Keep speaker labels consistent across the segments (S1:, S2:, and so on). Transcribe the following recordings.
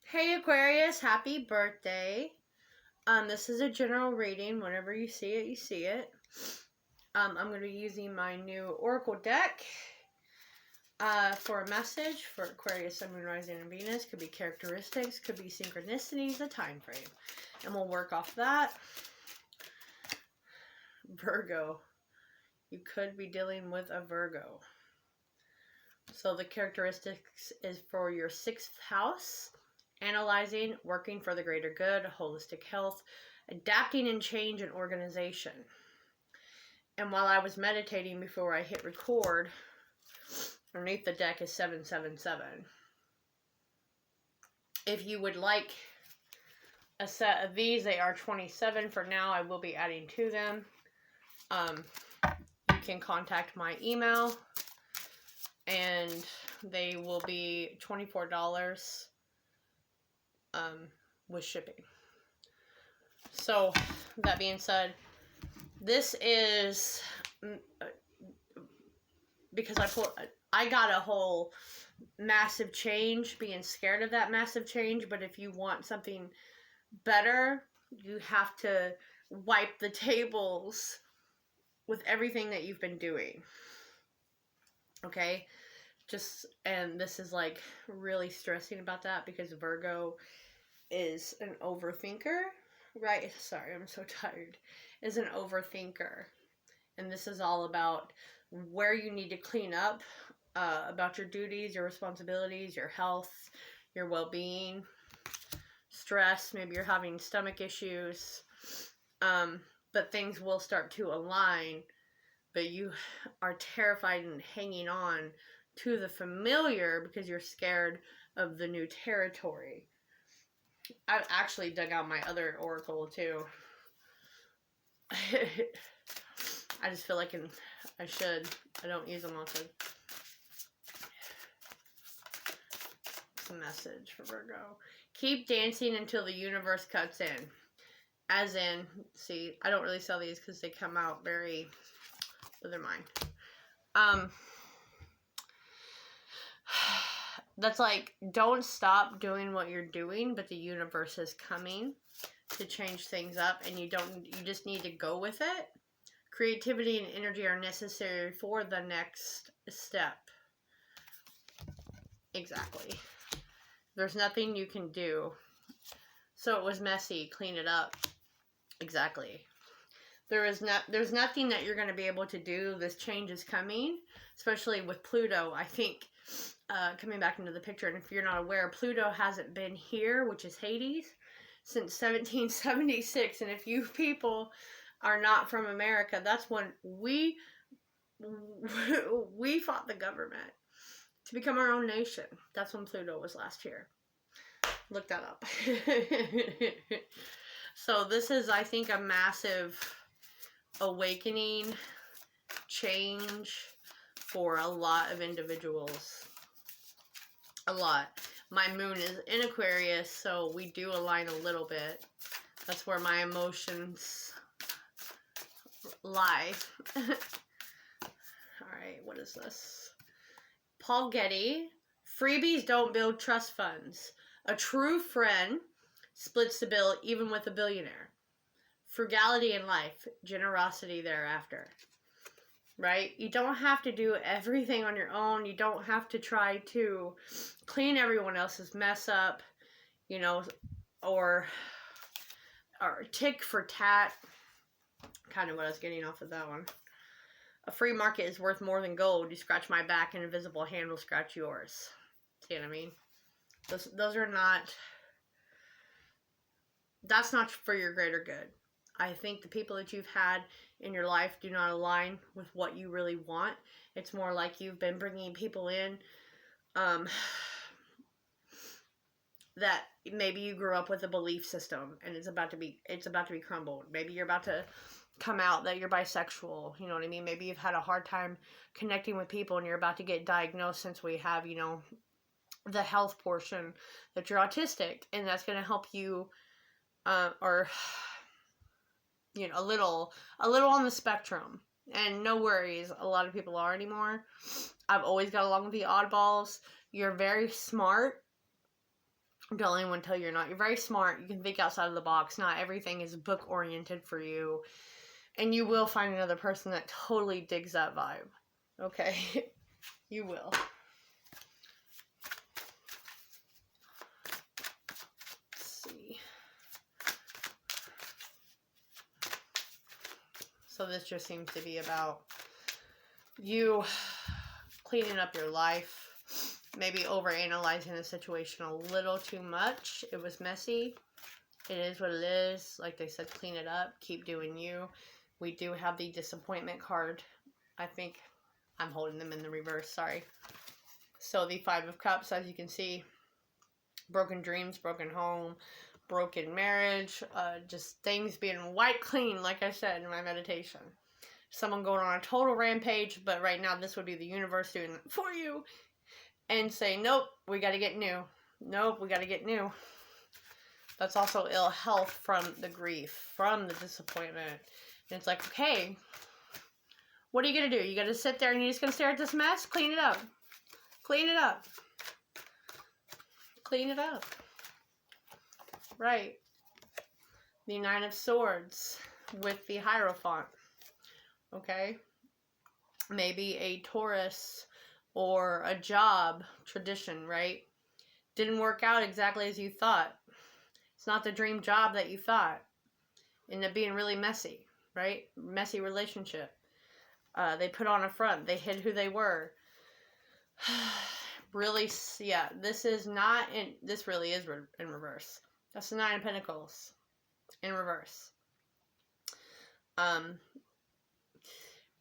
S1: Hey Aquarius, happy birthday. This is a general reading. Whenever you see it, you see it. I'm going to be using my new Oracle deck for a message for Aquarius, Sun, Moon, Rising, and Venus. Could be characteristics, could be synchronicities, a time frame. And we'll work off that. Virgo. You could be dealing with a Virgo. So the characteristics is for your 6th house. Analyzing, working for the greater good, holistic health, adapting and change and organization. And while I was meditating before I hit record, underneath the deck is 777. If you would like a set of these, they are 27 for now. I will be adding to them. You can contact my email and they will be $24 with shipping. So that being said, this is because I got a whole massive change, being scared of that massive change. But if you want something better, you have to wipe the tables with everything that you've been doing. Okay? And this is like really stressing about that because Virgo is an overthinker, right? Sorry, I'm so tired. Is an overthinker. And this is all about where you need to clean up, about your duties, your responsibilities, your health, your well-being, stress. Maybe you're having stomach issues. But things will start to align, but you are terrified and hanging on to the familiar because you're scared of the new territory. I've actually dug out my other oracle too. I just feel like I should. I don't use them often. It's a message for Virgo. Keep dancing until the universe cuts in. As in, see, I don't really sell these because they come out very, but they're mine. That's like, don't stop doing what you're doing, but the universe is coming to change things up, and you just need to go with it. Creativity and energy are necessary for the next step. Exactly. There's nothing you can do. So it was messy, clean it up. Exactly. There's nothing that you're going to be able to do. This change is coming, especially with Pluto, I think. Coming back into the picture, and if you're not aware, Pluto hasn't been here, which is Hades, since 1776. And if you people are not from America, that's when we fought the government to become our own nation. That's when Pluto was last here. Look that up. So this is, I think, a massive awakening, change for a lot of individuals. A lot. My moon is in Aquarius, so we do align a little bit. That's where my emotions lie. Alright, what is this? Paul Getty. Freebies don't build trust funds. A true friend splits the bill even with a billionaire. Frugality in life. Generosity thereafter. Right? You don't have to do everything on your own. You don't have to try to clean everyone else's mess up, you know, or tick for tat. Kind of what I was getting off of that one. A free market is worth more than gold. You scratch my back, an invisible hand will scratch yours. See what I mean? Those are not... That's not for your greater good. I think the people that you've had in your life do not align with what you really want. It's more like you've been bringing people in that maybe you grew up with a belief system and it's about to be crumbled. Maybe you're about to come out that you're bisexual, you know what I mean? Maybe you've had a hard time connecting with people and you're about to get diagnosed, since we have, you know, the health portion, that you're autistic, and that's going to help you or you know, a little on the spectrum. And no worries, a lot of people are anymore. I've always got along with the oddballs. You're very smart. Don't let anyone tell you you're not. You're very smart. You can think outside of the box. Not everything is book oriented for you. And you will find another person that totally digs that vibe. Okay? You will. Let's see. So this just seems to be about you cleaning up your life. Maybe overanalyzing the situation a little too much. It was messy. It is what it is. Like they said, clean it up. Keep doing you. We do have the disappointment card. I think I'm holding them in the reverse. Sorry. So the Five of Cups, as you can see, broken dreams, broken home, broken marriage, just things being wiped clean, like I said in my meditation. Someone going on a total rampage, but right now this would be the universe doing it for you and say, nope, we got to get new. Nope, we got to get new. That's also ill health from the grief, from the disappointment. And it's like, okay, what are you going to do? You got to sit there and you're just going to stare at this mess? Clean it up. Clean it up. Clean it up. Right. The Nine of Swords with the Hierophant. Okay. Maybe a Taurus or a job tradition, right? Didn't work out exactly as you thought. It's not the dream job that you thought. Ended up being really messy, right? Messy relationship. They put on a front. They hid who they were. Really, yeah, this is not in, this really is in reverse. That's the Nine of Pentacles in reverse.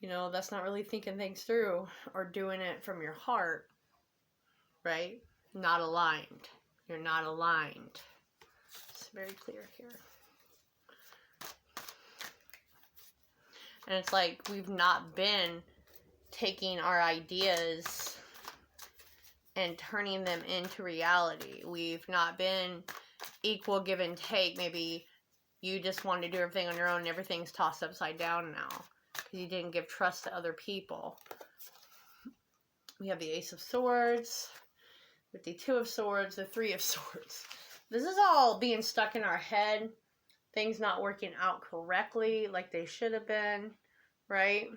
S1: You know, that's not really thinking things through or doing it from your heart, right? Not aligned. You're not aligned. It's very clear here. And it's like we've not been taking our ideas and turning them into reality. We've not been equal give and take. Maybe you just want to do everything on your own and everything's tossed upside down now because you didn't give trust to other people. We have the Ace of Swords with the Two of Swords, the Three of Swords. This is all being stuck in our head. Things not working out correctly like they should have been, right?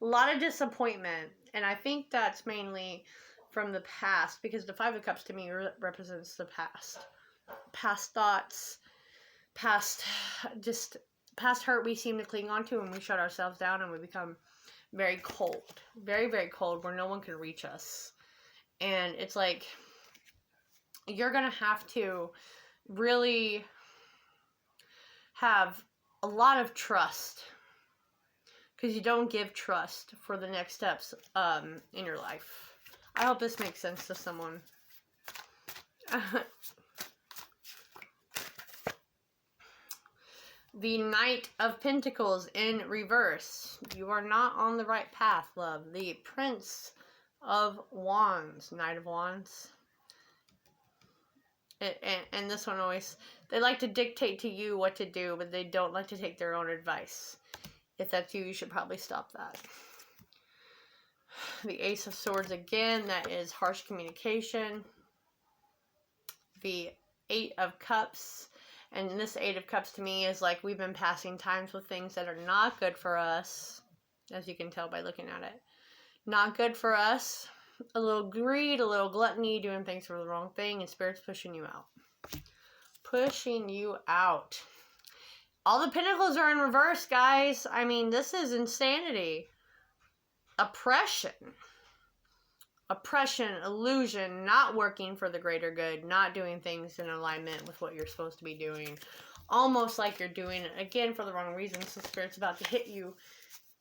S1: A lot of disappointment. And I think that's mainly from the past, because the Five of Cups to me represents the past. Past thoughts, past hurt we seem to cling on to, and we shut ourselves down and we become very cold. Very, very cold, where no one can reach us. And it's like, you're going to have to really have a lot of trust, because you don't give trust for the next steps in your life. I hope this makes sense to someone. The Knight of Pentacles in reverse. You are not on the right path, love. The Prince of Wands. Knight of Wands. And this one always, they like to dictate to you what to do, but they don't like to take their own advice. If that's you, you should probably stop that. The Ace of Swords again, that is harsh communication. The Eight of Cups. And this Eight of Cups to me is like we've been passing times with things that are not good for us. As you can tell by looking at it. Not good for us. A little greed, a little gluttony, doing things for the wrong thing, and Spirit's pushing you out. Pushing you out. All the Pentacles are in reverse, guys. I mean, this is insanity. Oppression. Oppression, illusion, not working for the greater good, not doing things in alignment with what you're supposed to be doing. Almost like you're doing it, again, for the wrong reasons. So Spirit's about to hit you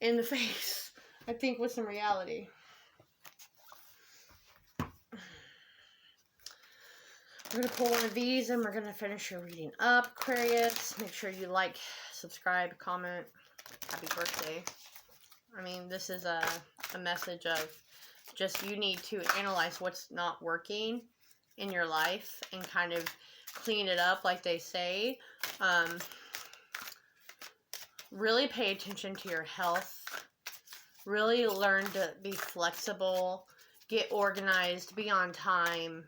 S1: in the face, I think, with some reality. We're going to pull one of these and we're going to finish your reading up, Aquarius. Make sure you like, subscribe, comment. Happy birthday. I mean, this is a message of just you need to analyze what's not working in your life and kind of clean it up like they say. Really pay attention to your health. Really learn to be flexible. Get organized. Be on time.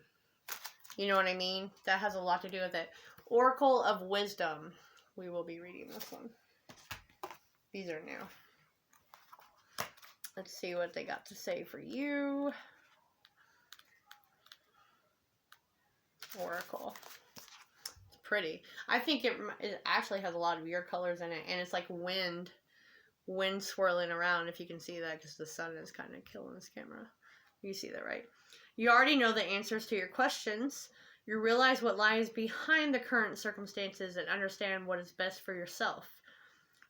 S1: You know what I mean? That has a lot to do with it. Oracle of Wisdom. We will be reading this one. These are new. Let's see what they got to say for you. Oracle. It's pretty. I think it actually has a lot of your colors in it, and it's like wind swirling around, if you can see that, because the sun is kind of killing this camera. You see that, right? You already know the answers to your questions. You realize what lies behind the current circumstances and understand what is best for yourself.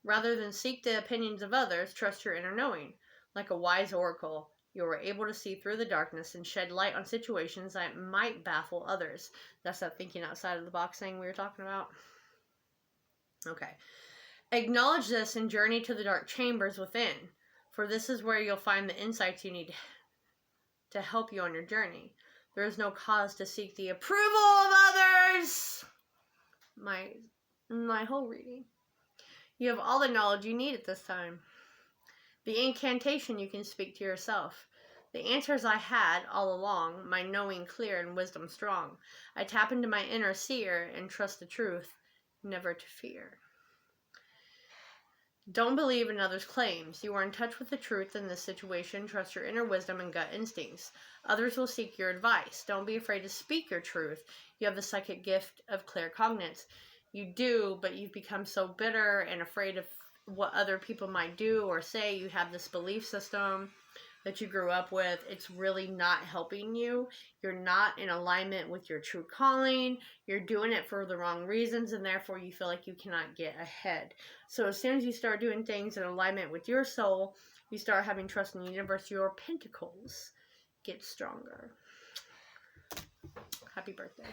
S1: Rather than seek the opinions of others, trust your inner knowing. Like a wise oracle, you are able to see through the darkness and shed light on situations that might baffle others. That's that thinking outside of the box thing we were talking about. Okay. Acknowledge this and journey to the dark chambers within, for this is where you'll find the insights you need to help you on your journey. There is no cause to seek the approval of others. My whole reading. You have all the knowledge you need at this time. The incantation you can speak to yourself. The answers I had all along, my knowing clear and wisdom strong. I tap into my inner seer and trust the truth, never to fear. Don't believe in others' claims. You are in touch with the truth in this situation. Trust your inner wisdom and gut instincts. Others will seek your advice. Don't be afraid to speak your truth. You have the psychic gift of claircognizance. You do, but you've become so bitter and afraid of what other people might do or say. You have this belief system that you grew up with. It's really not helping you. You're not in alignment with your true calling. You're doing it for the wrong reasons, and therefore you feel like you cannot get ahead. So as soon as you start doing things in alignment with your soul, you start having trust in the universe, your pentacles get stronger. Happy birthday.